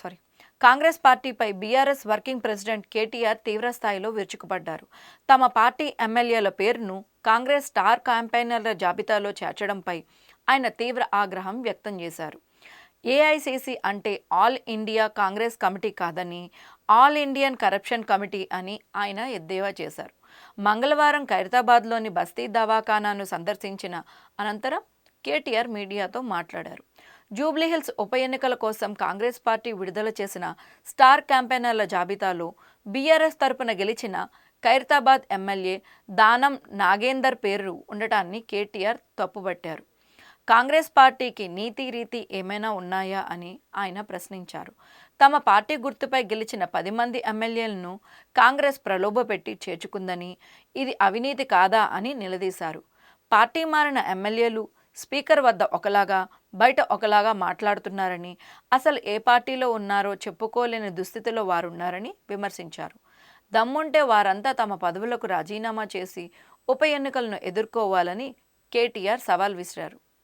Sorry Congress పార్టీపై BRS working president KTR తీవ్రస్థాయిలో విరుచుకుపడ్డారు. తమ పార్టీ ఎమ్మెల్యేల పేరును కాంగ్రెస్ స్టార్ క్యాంపెయినర్ల జాబితాలో చేర్చడంపై ఆయన తీవ్ర ఆగ్రహం వ్యక్తం చేశారు. ఏఐసిసి అంటే ఆల్ ఇండియా కాంగ్రెస్ కమిటీ కాదని ఆల్ ఇండియన్ కరప్షన్ కమిటీ అని ఆయన ఎద్దేవా చేశారు. మంగళవారం ఖైరతాబాద్లోని బస్తీ దవాఖానాను సందర్శించిన అనంతరం కేటీఆర్ మీడియాతో మాట్లాడారు. జూబ్లీహిల్స్ ఉప ఎన్నికల కోసం కాంగ్రెస్ పార్టీ విడుదల చేసిన స్టార్ క్యాంపెయినర్ల జాబితాలో బీఆర్ఎస్ తరపున గెలిచిన ఖైరతాబాద్ ఎమ్మెల్యే దానం నాగేందర్ పేరు ఉండటాన్ని కేటీఆర్ తప్పుబట్టారు. కాంగ్రెస్ పార్టీకి నీతి రీతి ఏమైనా ఉన్నాయా అని ఆయన ప్రశ్నించారు. తమ పార్టీ గుర్తుపై గెలిచిన 10 మంది ఎమ్మెల్యేలను కాంగ్రెస్ ప్రలోభపెట్టి చేర్చుకుందని, ఇది అవినీతి కాదా అని నిలదీశారు. పార్టీ మారిన ఎమ్మెల్యేలు స్పీకర్ వద్ద ఒకలాగా, బయట ఒకలాగా మాట్లాడుతున్నారని, అసలు ఏ పార్టీలో ఉన్నారో చెప్పుకోలేని దుస్థితిలో వారున్నారని విమర్శించారు. దమ్ముంటే వారంతా తమ పదవులకు రాజీనామా చేసి ఉప ఎన్నికలను ఎదుర్కోవాలని కేటీఆర్ సవాల్ విసిరారు.